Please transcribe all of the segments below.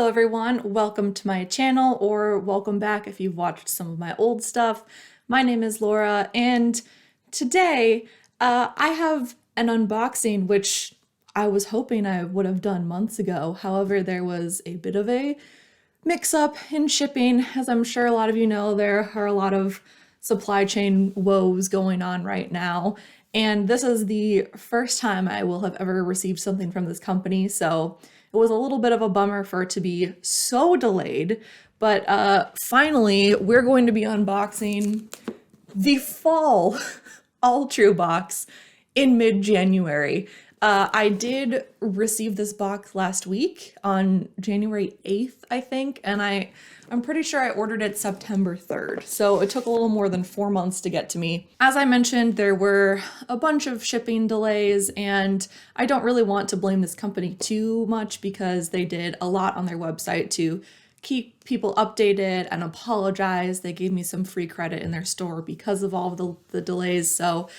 Hello everyone, welcome to my channel, or welcome back if you've watched some of my old stuff. My name is Laura, and today I have an unboxing which I was hoping I would have done months ago. However, there was a bit of a mix-up in shipping. As I'm sure a lot of you know, there are a lot of supply chain woes going on right now, and this is the first time I will have ever received something from this company, so it was a little bit of a bummer for it to be so delayed, but finally we're going to be unboxing the fall Alltrue box in mid-January. I did receive this box last week on January 8th, I think, and I'm pretty sure I ordered it September 3rd, so it took a little more than 4 months to get to me. As I mentioned, there were a bunch of shipping delays, and I don't really want to blame this company too much because they did a lot on their website to keep people updated and apologize. They gave me some free credit in their store because of all of the delays, so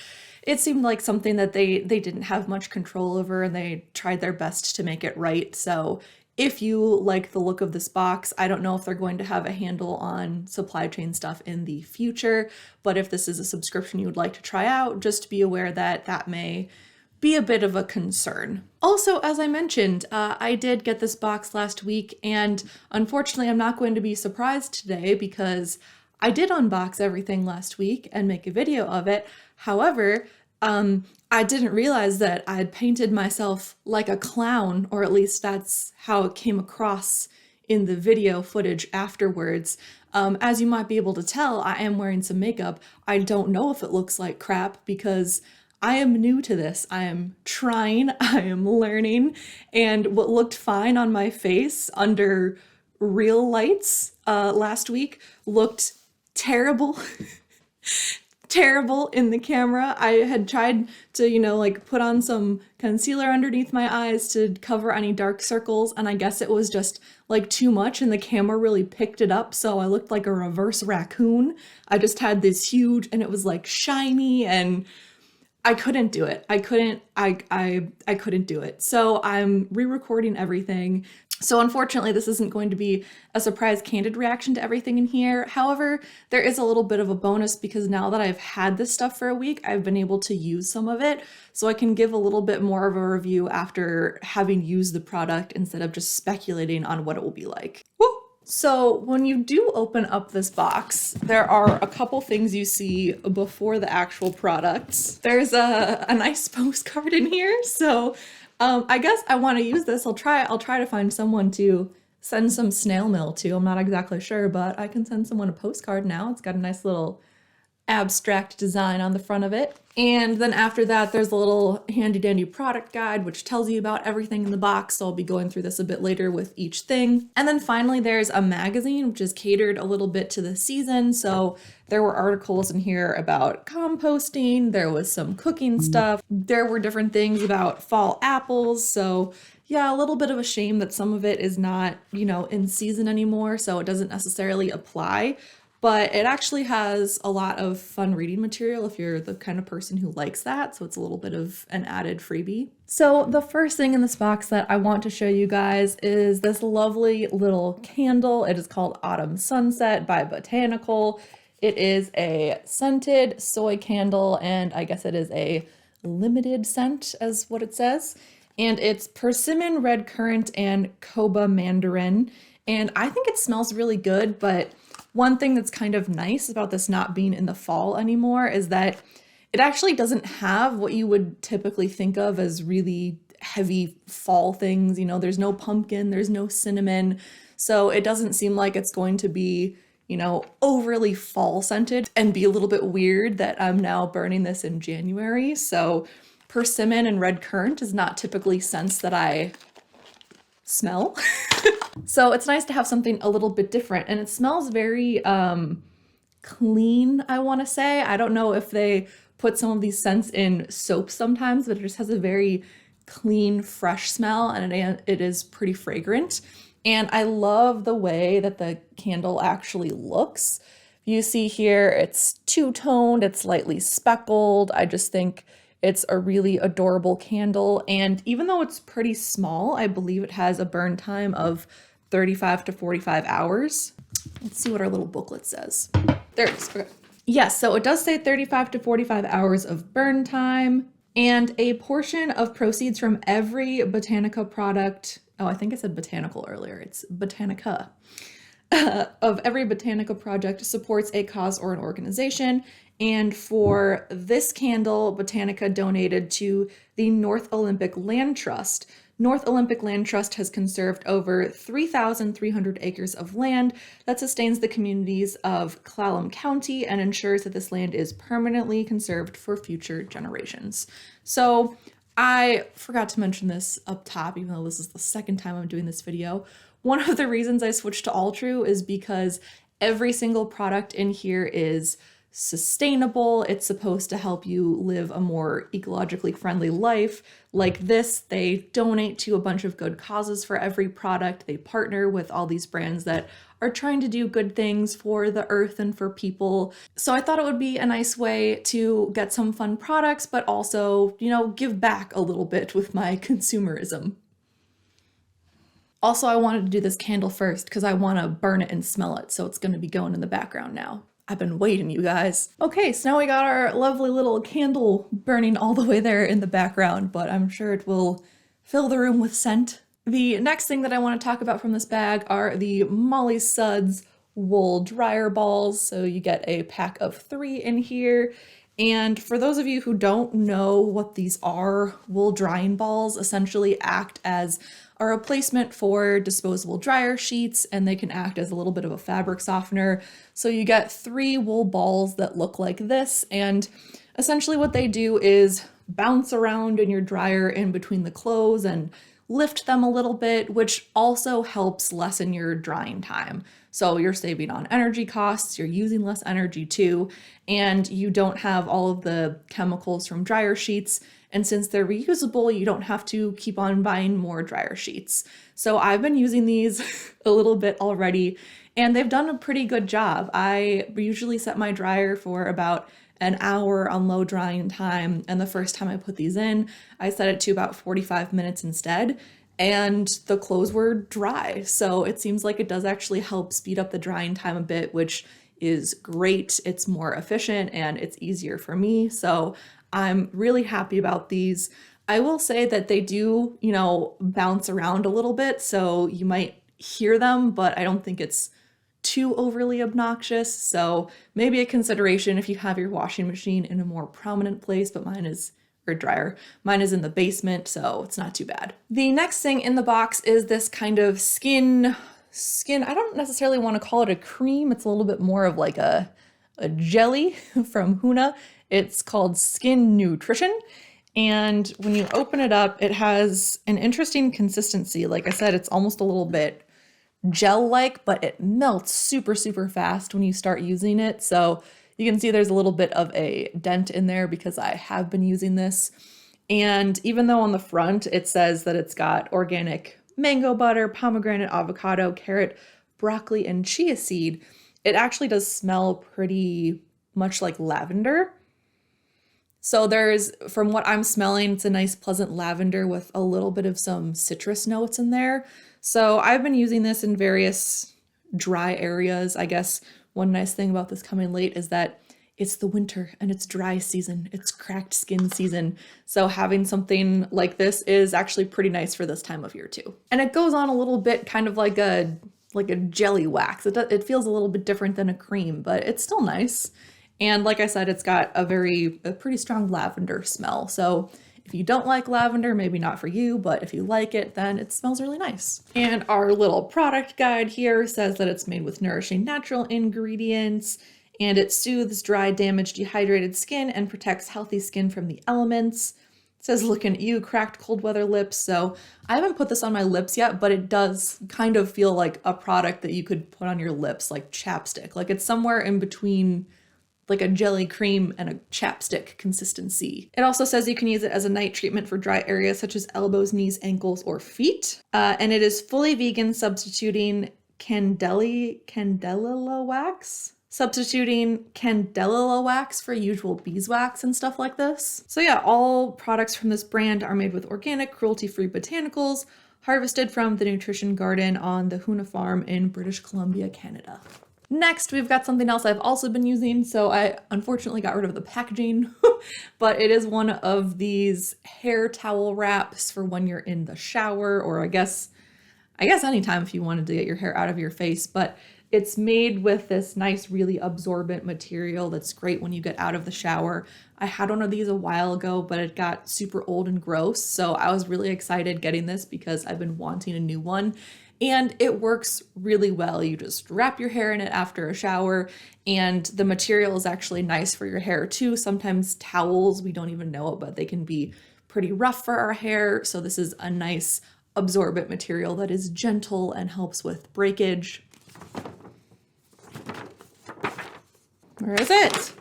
it seemed like something that they didn't have much control over, and they tried their best to make it right. So if you like the look of this box, I don't know if they're going to have a handle on supply chain stuff in the future, but if this is a subscription you would like to try out, just be aware that that may be a bit of a concern. Also, as I mentioned, I did get this box last week, and unfortunately I'm not going to be surprised today because I did unbox everything last week and make a video of it. However, I didn't realize that I had painted myself like a clown, or at least that's how it came across in the video footage afterwards. As you might be able to tell, I am wearing some makeup. I don't know if it looks like crap because I am new to this. I am trying, I am learning, and what looked fine on my face under real lights last week looked terrible. Terrible in the camera. I had tried to, like put on some concealer underneath my eyes to cover any dark circles, and I guess it was just like too much and the camera really picked it up, so I looked like a reverse raccoon. I just had this huge, and it was like shiny, and I couldn't do it. I couldn't do it. So I'm re-recording everything. So unfortunately, this isn't going to be a surprise candid reaction to everything in here. However, there is a little bit of a bonus because now that I've had this stuff for a week, I've been able to use some of it. So I can give a little bit more of a review after having used the product instead of just speculating on what it will be like. Woo! So when you do open up this box, there are a couple things you see before the actual products. There's a nice postcard in here, so I guess I want to use this. I'll try to find someone to send some snail mail to. I'm not exactly sure, but I can send someone a postcard now. It's got a nice little abstract design on the front of it. And then after that, there's a little handy dandy product guide, which tells you about everything in the box. So I'll be going through this a bit later with each thing. And then finally, there's a magazine, which is catered a little bit to the season. So there were articles in here about composting. There was some cooking stuff. There were different things about fall apples. So yeah, a little bit of a shame that some of it is not, in season anymore. So it doesn't necessarily apply. But it actually has a lot of fun reading material if you're the kind of person who likes that, so it's a little bit of an added freebie. So the first thing in this box that I want to show you guys is this lovely little candle. It is called Autumn Sunset by Botanical. It is a scented soy candle, and I guess it is a limited scent as what it says. And it's persimmon, red currant, and Koba mandarin. And I think it smells really good, but one thing that's kind of nice about this not being in the fall anymore is that it actually doesn't have what you would typically think of as really heavy fall things. There's no pumpkin, there's no cinnamon, so it doesn't seem like it's going to be, overly fall scented and be a little bit weird that I'm now burning this in January. So persimmon and red currant is not typically scents that I smell. So it's nice to have something a little bit different, and it smells very clean, I want to say. I don't know if they put some of these scents in soaps sometimes, but it just has a very clean, fresh smell, and it is pretty fragrant. And I love the way that the candle actually looks. You see here, it's two-toned, it's lightly speckled. I just think it's a really adorable candle, and even though it's pretty small, I believe it has a burn time of 35 to 45 hours. Let's see what our little booklet says. There it is. Okay. Yes, so it does say 35 to 45 hours of burn time, and a portion of proceeds from every Botanica product. Oh, I think I said botanical earlier. It's Botanica. Of every Botanica project supports a cause or an organization. And for this candle, Botanica donated to the North Olympic Land Trust. North Olympic Land Trust has conserved over 3,300 acres of land that sustains the communities of Clallam County and ensures that this land is permanently conserved for future generations. So I forgot to mention this up top, even though this is the second time I'm doing this video. One of the reasons I switched to Alltrue is because every single product in here is sustainable. It's supposed to help you live a more ecologically friendly life. Like this, they donate to a bunch of good causes for every product. They partner with all these brands that are trying to do good things for the earth and for people. So I thought it would be a nice way to get some fun products, but also, you know, give back a little bit with my consumerism. Also, I wanted to do this candle first because I want to burn it and smell it, so it's going to be going in the background now. I've been waiting, you guys. Okay, so now we got our lovely little candle burning all the way there in the background, but I'm sure it will fill the room with scent. The next thing that I want to talk about from this bag are the Molly Suds wool dryer balls. So you get a pack of 3 in here. And for those of you who don't know what these are, wool drying balls essentially act as a replacement for disposable dryer sheets, and they can act as a little bit of a fabric softener. So you get 3 wool balls that look like this, and essentially what they do is bounce around in your dryer in between the clothes and lift them a little bit, which also helps lessen your drying time. So you're saving on energy costs, you're using less energy too, and you don't have all of the chemicals from dryer sheets. And since they're reusable, you don't have to keep on buying more dryer sheets. So I've been using these a little bit already, and they've done a pretty good job. I usually set my dryer for about an hour on low drying time, and the first time I put these in, I set it to about 45 minutes instead, and the clothes were dry. So it seems like it does actually help speed up the drying time a bit, which is great. It's more efficient and it's easier for me. So I'm really happy about these. I will say that they do, you know, bounce around a little bit, so you might hear them, but I don't think it's too overly obnoxious. So maybe a consideration if you have your washing machine in a more prominent place, but mine is, or dryer, mine is in the basement, so it's not too bad. The next thing in the box is this kind of skin, I don't necessarily want to call it a cream. It's a little bit more of like a jelly from Huna. It's called Skin Nutrition. And when you open it up, it has an interesting consistency. Like I said, it's almost a little bit gel-like, but it melts super, super fast when you start using it. So you can see there's a little bit of a dent in there because I have been using this. And even though on the front it says that it's got organic mango butter, pomegranate, avocado, carrot, broccoli, and chia seed, it actually does smell pretty much like lavender. So there's, from what I'm smelling, it's a nice pleasant lavender with a little bit of some citrus notes in there. So I've been using this in various dry areas. I guess one nice thing about this coming late is that it's the winter and it's dry season. It's cracked skin season. So having something like this is actually pretty nice for this time of year too. And it goes on a little bit kind of like a jelly wax. It feels a little bit different than a cream, but it's still nice. And like I said, it's got a pretty strong lavender smell. So if you don't like lavender, maybe not for you, but if you like it, then it smells really nice. And our little product guide here says that it's made with nourishing natural ingredients, and it soothes dry, damaged, dehydrated skin and protects healthy skin from the elements. It says, looking at you, cracked cold weather lips. So I haven't put this on my lips yet, but it does kind of feel like a product that you could put on your lips, like chapstick. Like it's somewhere in between like a jelly cream and a chapstick consistency. It also says you can use it as a night treatment for dry areas such as elbows, knees, ankles, or feet. And it is fully vegan, substituting candela wax. Substituting candela wax for usual beeswax and stuff like this. So yeah, all products from this brand are made with organic, cruelty-free botanicals, harvested from the Nutrition Garden on the Hoona Farm in British Columbia, Canada. Next, we've got something else I've also been using, so I unfortunately got rid of the packaging, but it is one of these hair towel wraps for when you're in the shower, or I guess anytime if you wanted to get your hair out of your face, but it's made with this nice, really absorbent material that's great when you get out of the shower. I had one of these a while ago, but it got super old and gross, so I was really excited getting this because I've been wanting a new one. And it works really well. You just wrap your hair in it after a shower, and the material is actually nice for your hair too. Sometimes towels, we don't even know it, but they can be pretty rough for our hair. So this is a nice absorbent material that is gentle and helps with breakage. Where is it?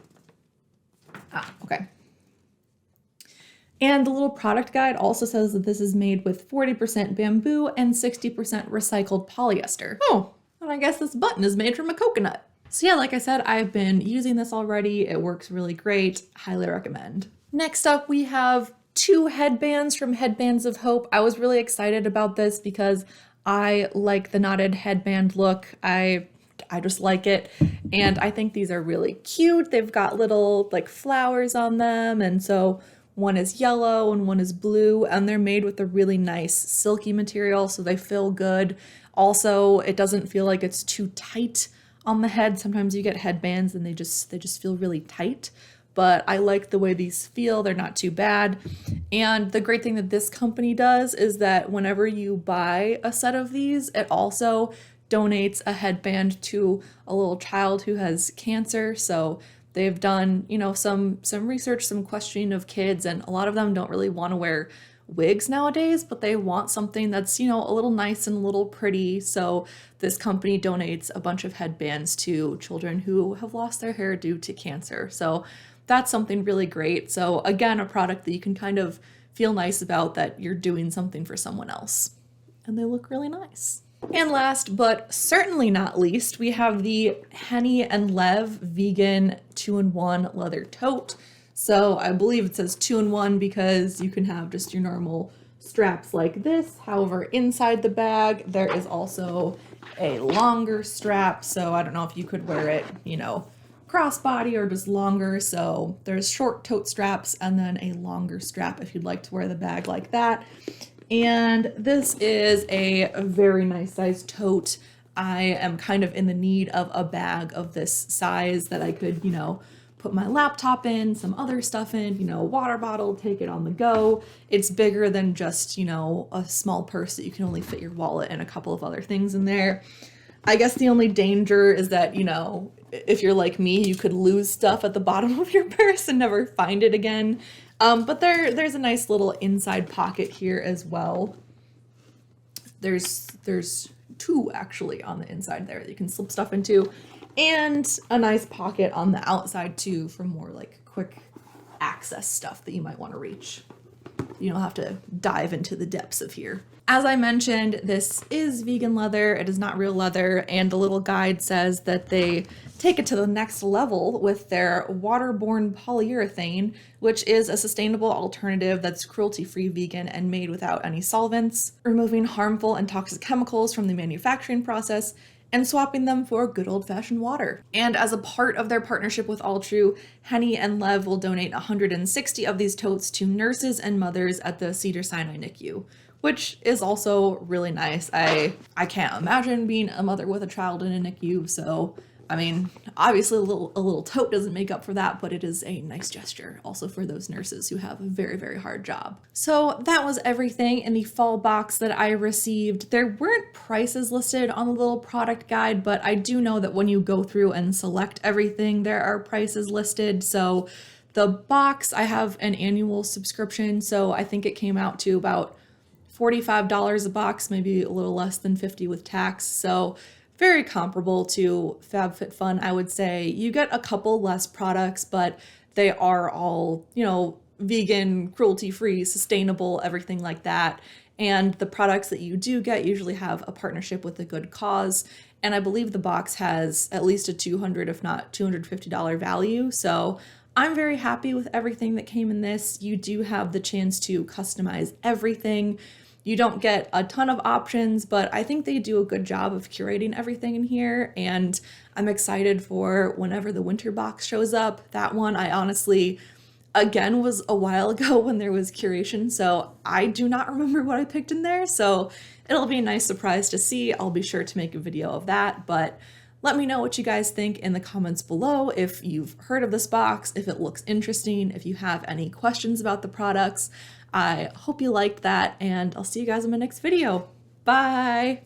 Okay. And the little product guide also says that this is made with 40% bamboo and 60% recycled polyester. Oh, and I guess this button is made from a coconut. So yeah, like I said, I've been using this already. It works really great. Highly recommend. Next up, we have 2 headbands from Headbands of Hope. I was really excited about this because I like the knotted headband look. I just like it. And I think these are really cute. They've got little like flowers on them. And so one is yellow and one is blue, and they're made with a really nice silky material, so they feel good. Also, it doesn't feel like it's too tight on the head. Sometimes you get headbands and they just feel really tight, but I like the way these feel. They're not too bad. And the great thing that this company does is that whenever you buy a set of these, it also donates a headband to a little child who has cancer. So they've done, some research, some questioning of kids, and a lot of them don't really want to wear wigs nowadays, but they want something that's, a little nice and a little pretty. So this company donates a bunch of headbands to children who have lost their hair due to cancer. So that's something really great. So again, a product that you can kind of feel nice about, that you're doing something for someone else. And they look really nice. And last, but certainly not least, we have the Henny and Lev vegan 2-in-1 leather tote. So I believe it says 2-in-1 because you can have just your normal straps like this. However, inside the bag, there is also a longer strap. So I don't know if you could wear it, crossbody or just longer. So there's short tote straps and then a longer strap if you'd like to wear the bag like that. And this is a very nice size tote. I am kind of in the need of a bag of this size that I could, put my laptop in, some other stuff in, a water bottle, take it on the go. It's bigger than just, a small purse that you can only fit your wallet and a couple of other things in there. I guess the only danger is that, if you're like me, you could lose stuff at the bottom of your purse and never find it again. But there's a nice little inside pocket here as well. There's 2 actually on the inside there that you can slip stuff into, and a nice pocket on the outside too for more like quick access stuff that you might want to reach. You don't have to dive into the depths of here. As I mentioned, this is vegan leather. It is not real leather, and the little guide says that they take it to the next level with their waterborne polyurethane, which is a sustainable alternative that's cruelty-free, vegan, and made without any solvents, removing harmful and toxic chemicals from the manufacturing process and swapping them for good old-fashioned water. And as a part of their partnership with Alltrue, Henny and Lev will donate 160 of these totes to nurses and mothers at the Cedars-Sinai NICU, which is also really nice. I can't imagine being a mother with a child in a NICU, so obviously a little tote doesn't make up for that, but it is a nice gesture also for those nurses who have a very, very hard job. So that was everything in the fall box that I received. There weren't prices listed on the little product guide, but I do know that when you go through and select everything, there are prices listed. So the box, I have an annual subscription, so I think it came out to about $45 a box, maybe a little less than $50 with tax. So very comparable to FabFitFun, I would say. You get a couple less products, but they are all, vegan, cruelty-free, sustainable, everything like that. And the products that you do get usually have a partnership with a good cause. And I believe the box has at least a $200, if not $250 value. So I'm very happy with everything that came in this. You do have the chance to customize everything. you don't get a ton of options, but I think they do a good job of curating everything in here, and I'm excited for whenever the winter box shows up. That one, I honestly, again, was a while ago when there was curation, so I do not remember what I picked in there, so it'll be a nice surprise to see. I'll be sure to make a video of that, but let me know what you guys think in the comments below, if you've heard of this box, if it looks interesting, if you have any questions about the products. I hope you liked that, and I'll see you guys in my next video. Bye!